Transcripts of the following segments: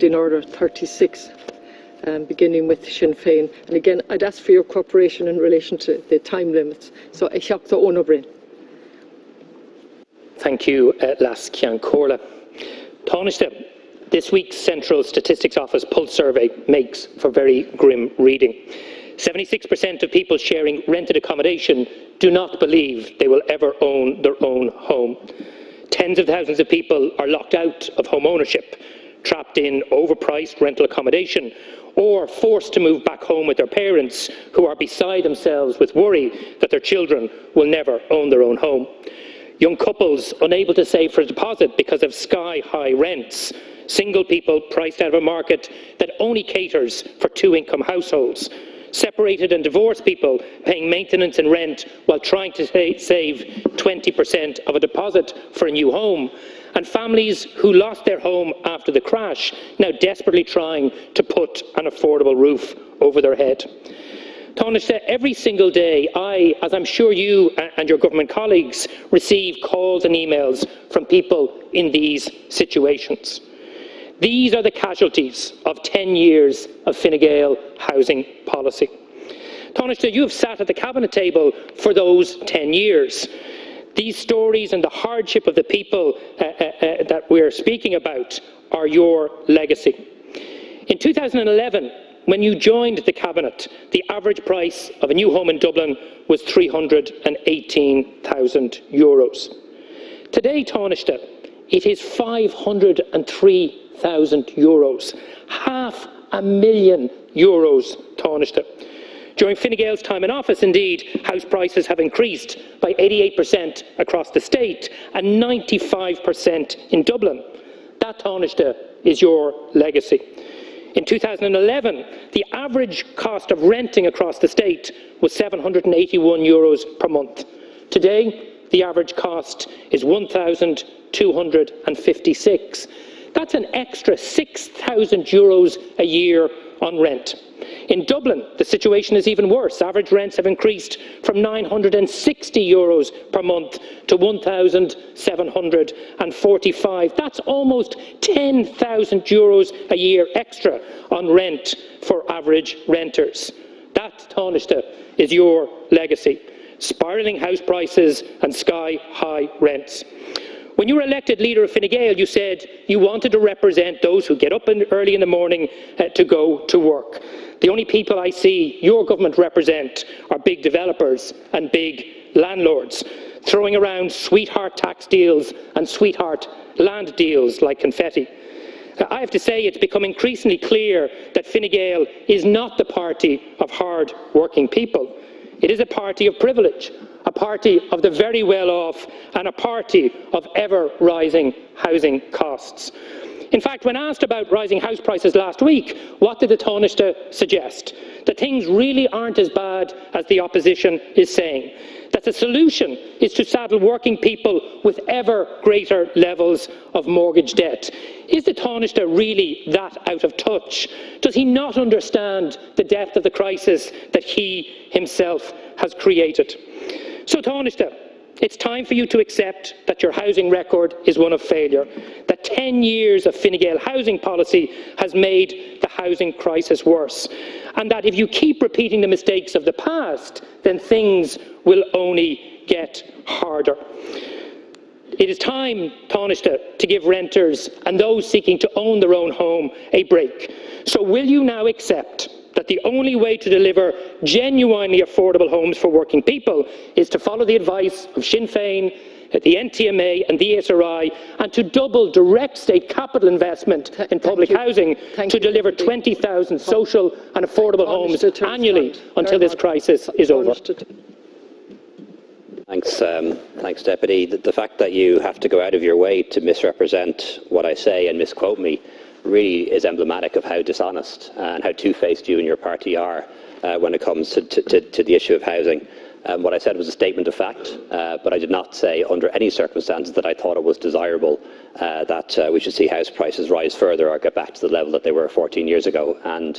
in Order 36, beginning with Sinn Féin. And again, I'd ask for your cooperation in relation to the time limits. So, Eoin Broin. Thank you, Las Cian Corla. Taoiseach, this week's Central Statistics Office Pulse Survey makes for very grim reading. 76% of people sharing rented accommodation do not believe they will ever own their own home. Tens of thousands of people are locked out of home ownership, trapped in overpriced rental accommodation, or forced to move back home with their parents, who are beside themselves with worry that their children will never own their own home. Young couples unable to save for a deposit because of sky-high rents. Single people priced out of a market that only caters for two-income households. Separated and divorced people paying maintenance and rent while trying to save 20% of a deposit for a new home. And families who lost their home after the crash, now desperately trying to put an affordable roof over their head. Taoiseach, every single day I, as I'm sure you and your government colleagues, receive calls and emails from people in these situations. These are the casualties of 10 years of Fine Gael housing policy. Taoiseach, you have sat at the cabinet table for those 10 years. These stories and the hardship of the people that we're speaking about are your legacy. In 2011, when you joined the cabinet, the average price of a new home in Dublin was €318,000. Today, Taoiseach, it is €503,000, €500,000, Taoiseach. During Fine Gael's time in office, indeed, house prices have increased by 88% across the state and 95% in Dublin. That, Taoiseach, is your legacy. In 2011, the average cost of renting across the state was €781 per month. Today, the average cost is €1,256. That's an extra €6,000 a year on rent. In Dublin, the situation is even worse. Average rents have increased from €960 per month to €1,745. That's almost €10,000 a year extra on rent for average renters. That, Taoiseach, is your legacy. Spiralling house prices and sky-high rents. When you were elected leader of Fine Gael, you said you wanted to represent those who get up early in the morning to go to work. The only people I see your government represent are big developers and big landlords, throwing around sweetheart tax deals and sweetheart land deals like confetti. I have to say it's become increasingly clear that Fine Gael is not the party of hard-working people. It is a party of privilege, a party of the very well-off, and a party of ever-rising housing costs. In fact, when asked about rising house prices last week, what did the Taoiseach suggest? That things really aren't as bad as the opposition is saying. That the solution is to saddle working people with ever greater levels of mortgage debt. Is the Taoiseach really that out of touch? Does he not understand the depth of the crisis that he himself has created? So, Taoiseach, it's time for you to accept that your housing record is one of failure, that 10 years of Fine Gael housing policy has made the housing crisis worse, and that if you keep repeating the mistakes of the past, then things will only get harder. It is time, Taoiseach, to give renters and those seeking to own their own home a break. So will you now accept that the only way to deliver genuinely affordable homes for working people is to follow the advice of Sinn Féin, the NTMA and the ESRI, and to double direct state capital investment in public housing to deliver 20,000 social and affordable homes annually until this crisis is over? Thanks, Deputy. The fact that you have to go out of your way to misrepresent what I say and misquote me really is emblematic of how dishonest and how two-faced you and your party are when it comes to the issue of housing. What I said was a statement of fact, but I did not say under any circumstances that I thought it was desirable that we should see house prices rise further or get back to the level that they were 14 years ago. And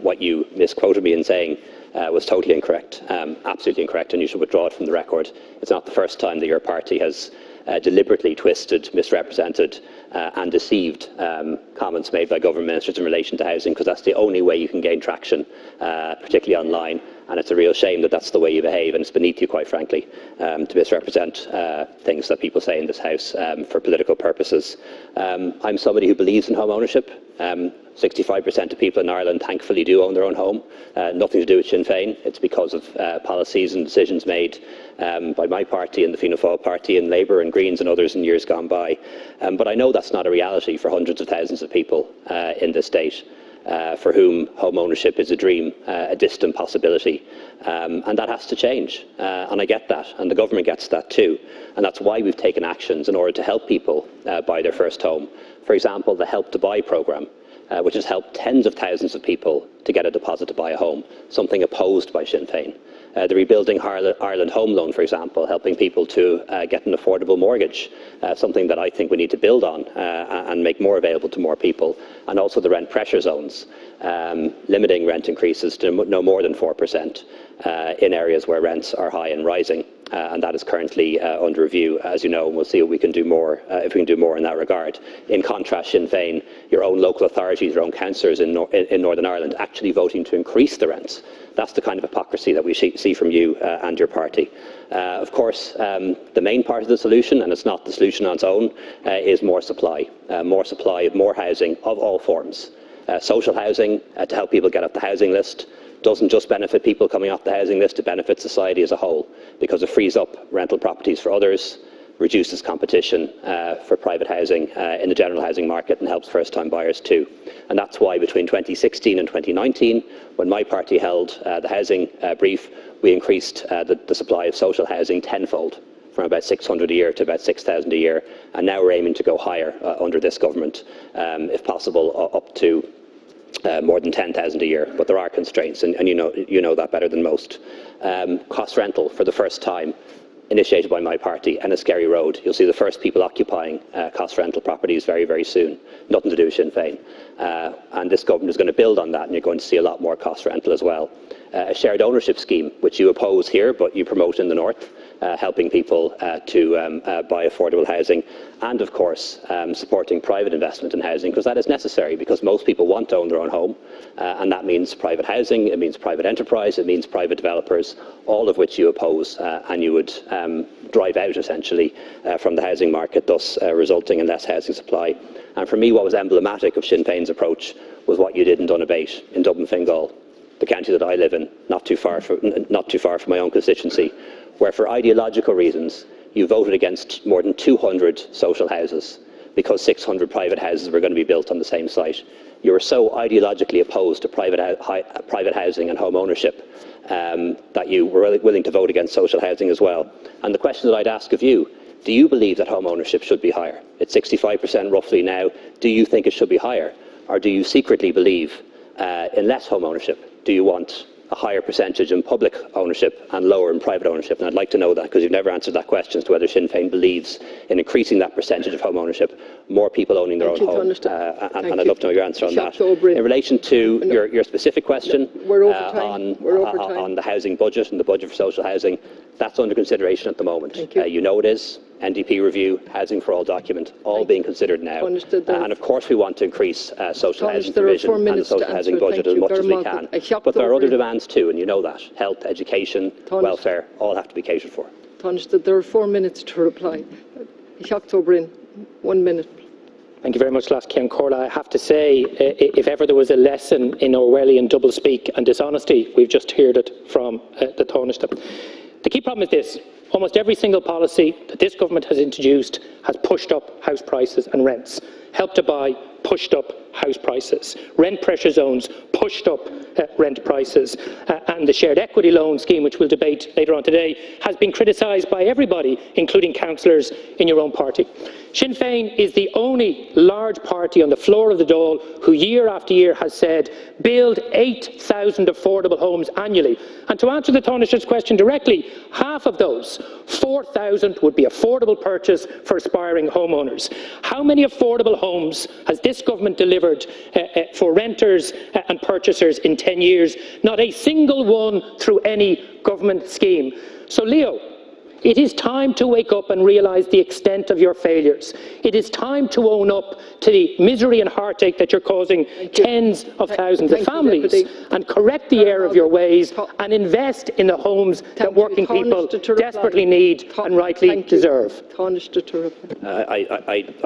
what you misquoted me in saying was totally incorrect, absolutely incorrect, and you should withdraw it from the record. It's not the first time that your party has deliberately twisted, misrepresented and deceived comments made by government ministers in relation to housing, because that's the only way you can gain traction, particularly online. And it's a real shame that that's the way you behave, and it's beneath you, quite frankly, to misrepresent things that people say in this House for political purposes. I'm somebody who believes in home ownership. 65% of people in Ireland, thankfully, do own their own home. Nothing to do with Sinn Féin. It's because of policies and decisions made by my party and the Fianna Fáil party and Labour and Greens and others in years gone by. But I know that's not a reality for hundreds of thousands of people in this state, for whom home ownership is a dream, a distant possibility. And that has to change. And I get that, and the government gets that too. And that's why we've taken actions in order to help people buy their first home. For example, the Help to Buy programme, which has helped tens of thousands of people to get a deposit to buy a home, something opposed by Sinn Féin. The Rebuilding Ireland Home Loan, for example, helping people to get an affordable mortgage, something that I think we need to build on and make more available to more people. And also the rent pressure zones, limiting rent increases to no more than 4% in areas where rents are high and rising. And that is currently under review, as you know, and we'll see if we can do more in that regard. In contrast, Sinn Féin, your own local authorities, your own councillors in Northern Ireland, actually voting to increase the rents. That's the kind of hypocrisy that we see from you and your party. Of course, the main part of the solution, and it's not the solution on its own, is more supply of more housing of all forms. Social housing, to help people get off the housing list, doesn't just benefit people coming off the housing list, it benefits society as a whole, because it frees up rental properties for others, reduces competition for private housing in the general housing market, and helps first-time buyers too. And that's why between 2016 and 2019, when my party held the housing brief, we increased the supply of social housing tenfold, from about 600 a year to about 6,000 a year. And now we're aiming to go higher under this government, if possible, up to more than 10,000 a year, but there are constraints, and you know that better than most. Cost rental for the first time, initiated by my party, and a scary road. You'll see the first people occupying cost rental properties very, very soon. Nothing to do with Sinn Féin. And this government is going to build on that, and you're going to see a lot more cost rental as well. A shared ownership scheme, which you oppose here, but you promote in the north, helping people to buy affordable housing, and of course supporting private investment in housing, because that is necessary, because most people want to own their own home, and that means private housing, it means private enterprise, it means private developers, all of which you oppose, and you would drive out essentially from the housing market, thus resulting in less housing supply. And for me, what was emblematic of Sinn Féin's approach was what you did in Donabate, in Dublin Fingal, the county that I live in, not too far from my own constituency, where for ideological reasons you voted against more than 200 social houses because 600 private houses were going to be built on the same site. You were so ideologically opposed to private housing and home ownership that you were willing to vote against social housing as well. And the question that I'd ask of you, do you believe that home ownership should be higher? It's 65% roughly now. Do you think it should be higher? Or do you secretly believe in less home ownership? Do you want a higher percentage in public ownership and lower in private ownership? And I'd like to know that, because you've never answered that question as to whether Sinn Féin believes in increasing that percentage of home ownership, more people owning their own home. And I'd love to know your answer on that. In relation to your specific question on the housing budget and the budget for social housing, that's under consideration at the moment. You know it is. NDP review, Housing for All document, all being considered now. And of course we want to increase social housing provision and the social housing budget as much as we can. But there are other demands too, and you know that. Health, education, welfare, all have to be catered for. There are 4 minutes to reply. Broin, 1 minute. Thank you very much, Last Cian Corla. I have to say, if ever there was a lesson in Orwellian doublespeak and dishonesty, we've just heard it from the Taoiseach. The key problem is this. Almost every single policy that this government has introduced has pushed up house prices and rents. Help to Buy pushed up house prices. Rent pressure zones pushed up rent prices. And the shared equity loan scheme, which we'll debate later on today, has been criticised by everybody, including councillors in your own party. Sinn Féin is the only large party on the floor of the Dáil who year after year has said build 8,000 affordable homes annually. And to answer the Taoiseach's question directly, half of those, 4,000, would be affordable purchase for aspiring homeowners. How many affordable homes has this government delivered for renters and purchasers in 10 years? Not a single one through any government scheme. So Leo, It is time to wake up and realise the extent of your failures. It is time to own up to the misery and heartache that you're causing tens of thousands of families, and correct the error of your ways and invest in the homes that working people desperately need and rightly deserve. I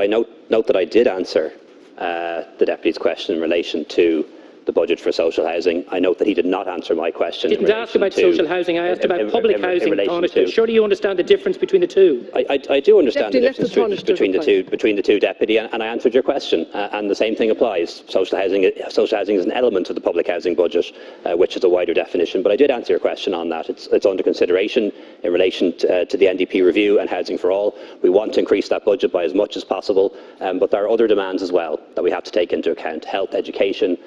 note that I did answer the Deputy's question in relation to the budget for social housing. I note that he did not answer my question. I didn't ask about social housing, I asked about public housing, Taoiseach. Surely you understand the difference between the two. I do understand the difference between the two, Deputy, and I answered your question. And the same thing applies. Social housing is an element of the public housing budget, which is a wider definition. But I did answer your question on that. It's under consideration in relation to the NDP review and Housing for All. We want to increase that budget by as much as possible, but there are other demands as well that we have to take into account: health, education,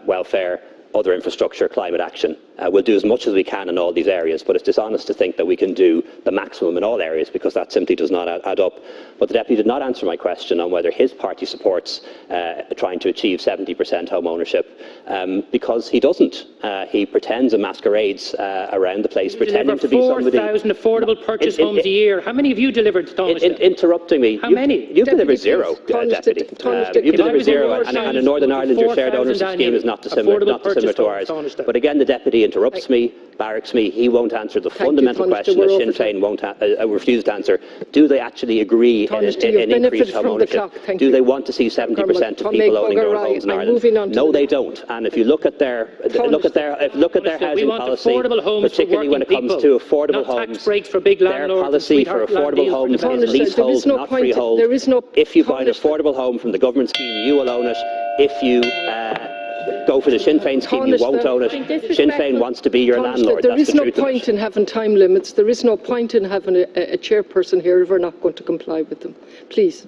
welfare, other infrastructure, climate action. We'll do as much as we can in all these areas, but it's dishonest to think that we can do the maximum in all areas, because that simply does not add up. But the Deputy did not answer my question on whether his party supports trying to achieve 70% home ownership, because he doesn't. He pretends and masquerades around the place, pretending to be somebody. 4,000 affordable purchase homes a year. How many have you delivered, Taoiseach? Interrupting me. How many? You've delivered zero, Deputy. You've delivered zero, and in Northern Ireland your shared ownership scheme is not dissimilar to ours. But again, the Deputy interrupts me, barracks me. He won't answer the fundamental question that Sinn Féin won't refuse to answer. Do they actually agree in increased home ownership? Do they want to see 70% of people owning their own homes in Ireland? No, they don't. And if you look at their housing policy, particularly when it comes to affordable homes, their policy for affordable homes is leasehold, not freehold. If you buy an affordable home from the government scheme, you will own it. If you go for the Sinn Féin scheme, you won't own it. Sinn Féin wants to be your landlord. There is no point in having time limits. There is no point in having a chairperson here if we're not going to comply with them. Please.